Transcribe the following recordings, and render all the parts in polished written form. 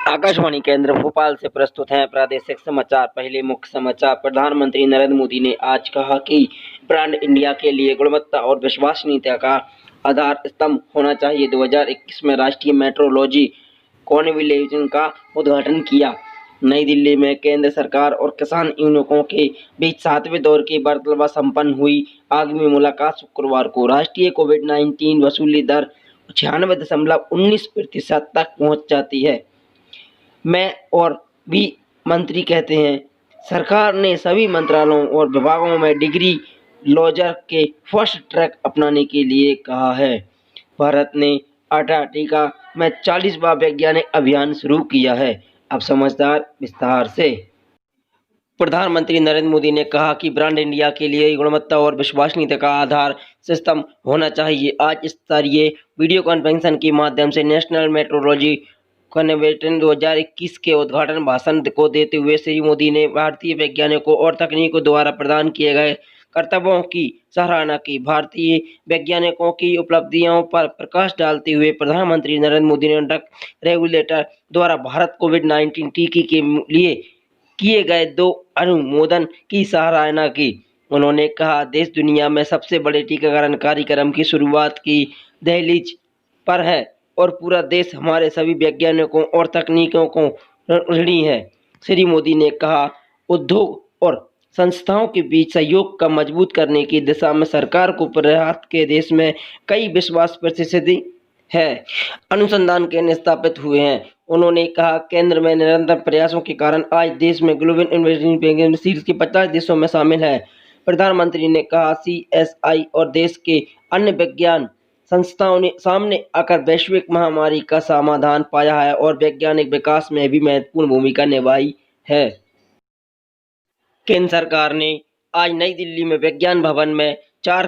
आकाशवाणी केंद्र भोपाल से प्रस्तुत हैं प्रादेशिक समाचार। पहले मुख्य समाचार। प्रधानमंत्री नरेंद्र मोदी ने आज कहा कि ब्रांड इंडिया के लिए गुणवत्ता और विश्वसनीयता का आधार स्तंभ होना चाहिए। 2021 में राष्ट्रीय मेट्रोलॉजी कॉन्क्लेव का उद्घाटन किया। नई दिल्ली में केंद्र सरकार और किसान यूनियनों के बीच 7वें दौर की वार्ता संपन्न हुई। आगामी मुलाकात शुक्रवार को। राष्ट्रीय कोविड-19 वसूली दर 96.19% तक पहुंच जाती है। में और भी मंत्री कहते हैं, सरकार ने सभी मंत्रालयों और विभागों में डिग्री लॉजर के फास्ट ट्रैक अपनाने के लिए कहा है। भारत ने अंटार्कटिका में 40वां वैज्ञानिक अभियान शुरू किया है। अब समझदार विस्तार से। प्रधानमंत्री नरेंद्र मोदी ने कहा कि ब्रांड इंडिया के लिए गुणवत्ता और विश्वसनीयता का आधार सिस्टम होना चाहिए। आज स्तरीय वीडियो कॉन्फ्रेंसिंग के माध्यम से नेशनल मेट्रोलॉजी कॉन्क्लेव 2021 के उद्घाटन भाषण को देते हुए श्री मोदी ने भारतीय वैज्ञानिकों और तकनीकों द्वारा प्रदान किए गए कर्तव्यों की सराहना की। भारतीय वैज्ञानिकों की उपलब्धियों पर प्रकाश डालते हुए प्रधानमंत्री नरेंद्र मोदी ने ड्रग रेगुलेटर द्वारा भारत कोविड-19 टीके के लिए किए गए 2 अनुमोदन की सराहना की। उन्होंने कहा, देश दुनिया में सबसे बड़े टीकाकरण कार्यक्रम की शुरुआत की दहलीज पर है और पूरा देश हमारे सभी वैज्ञानिकों और तकनीकों को ऋणी है। श्री मोदी ने कहा, उद्योग और संस्थाओं के बीच सहयोग का मजबूत करने की दिशा में सरकार को प्रयास के देश में कई विश्वास प्रतिशत है अनुसंधान केंद्र स्थापित हुए हैं। उन्होंने कहा, केंद्र में निरंतर प्रयासों के कारण आज देश में ग्लोबल इनोवेशन शीर्ष के 50 देशों में शामिल है। प्रधानमंत्री ने कहा, CSI और देश के अन्य विज्ञान संस्थाओं ने सामने आकर वैश्विक महामारी का समाधान पाया है और वैज्ञानिक विकास में भी महत्वपूर्ण भूमिका निभाई है। केंद्र सरकार ने आज नई दिल्ली में विज्ञान भवन में 4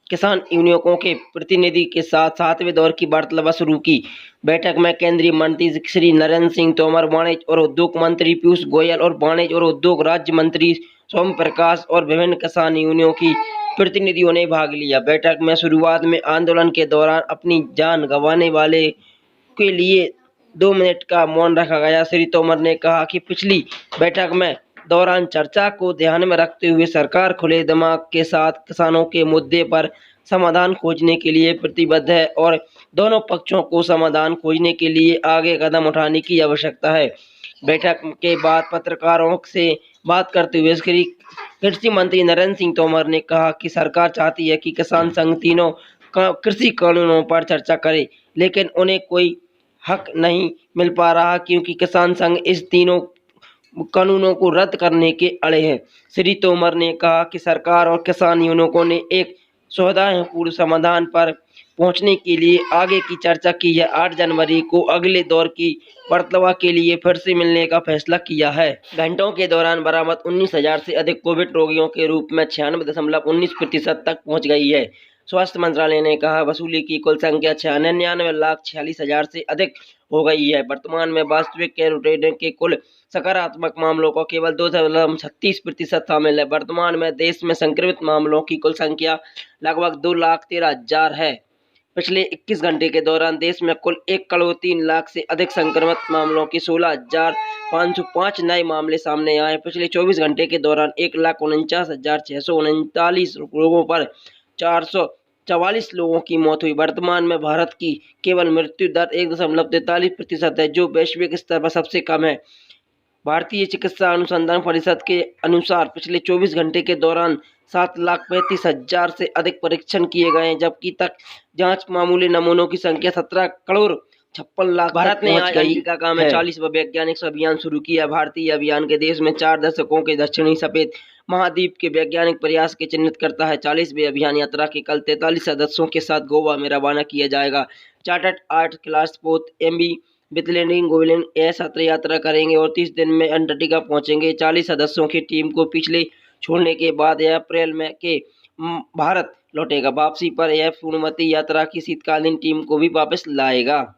किसान यूनियनों के प्रतिनिधि के साथ 7वें दौर की वार्ता शुरू की। बैठक में केंद्रीय मंत्री श्री नरेंद्र सिंह तोमर, वाणिज्य और उद्योग मंत्री पीयूष गोयल और वाणिज्य और उद्योग राज्य मंत्री सोम प्रकाश और विभिन्न किसान यूनियनों की प्रतिनिधियों ने भाग लिया। बैठक में शुरुआत में आंदोलन के दौरान अपनी जान गंवाने वाले के लिए 2 मिनट का मौन रखा गया। श्री तोमर ने कहा कि पिछली बैठक में दौरान चर्चा को ध्यान में रखते हुए सरकार खुले दिमाग के साथ किसानों के मुद्दे पर समाधान खोजने के लिए प्रतिबद्ध है और दोनों पक्षों को समाधान खोजने के लिए आगे कदम उठाने की आवश्यकता है। बैठक के बाद पत्रकारों से बात करते हुए कृषि मंत्री नरेंद्र सिंह तोमर ने कहा कि सरकार चाहती है कि किसान संघ तीनों कृषि कानूनों पर चर्चा करे, लेकिन उन्हें कोई हक नहीं मिल पा रहा क्योंकि किसान संघ इस तीनों कानूनों को रद्द करने के अड़े हैं। श्री तोमर ने कहा कि सरकार और किसान यूनियनों ने एक सौहार्दपूर्ण समाधान पर पहुंचने के लिए आगे की चर्चा की है। 8 जनवरी को अगले दौर की वार्ता के लिए फिर से मिलने का फैसला किया है। घंटों के दौरान बरामद 19,000 से अधिक कोविड रोगियों के रूप में 96.19% तक पहुंच गई है। स्वास्थ्य मंत्रालय ने कहा, वसूली की कुल संख्या 99,46,000 से अधिक हो गई है। वर्तमान में वास्तविक क्वारंटाइन के कुल सकारात्मक मामलों का केवल 2.36% शामिल है। वर्तमान में देश में संक्रमित मामलों की कुल संख्या लगभग 2,13,000 है। पिछले 21 घंटे के दौरान देश में कुल 1,03,00,000 से अधिक संक्रमित मामलों के 16,505 नए मामले सामने आए। पिछले 24 घंटे के दौरान 1,49,639 लोगों पर 444 लोगों की मौत हुई। वर्तमान में भारत की केवल मृत्यु दर 1.43% है, जो वैश्विक स्तर पर सबसे कम है। भारतीय चिकित्सा अनुसंधान परिषद के अनुसार पिछले 24 घंटे के दौरान 7,35,000 से अधिक परीक्षण किए गए हैं, जबकि तक जांच मामूली नमूनों की संख्या 17,56,00,000 भारत ने आज अंटार्कटिका में 40वां वैज्ञानिक अभियान शुरू किया। भारतीय अभियान के देश में 4 दशकों के दक्षिणी सफेद महाद्वीप के वैज्ञानिक प्रयास के चिन्हित करता है। 40वें अभियान यात्रा के कल 43 सदस्यों के साथ गोवा में रवाना किया जाएगा। चार्टर्ड आर्ट क्लास पोत MV बितलेंडिंग गोविलिन यह सत्र यात्रा करेंगे और 30 दिन में अंटार्कटिका पहुंचेंगे। 40 सदस्यों की टीम को पिछले छोड़ने के बाद यह अप्रैल में के भारत लौटेगा। वापसी पर यह पूर्णमती यात्रा की शीतकालीन टीम को भी वापस लाएगा।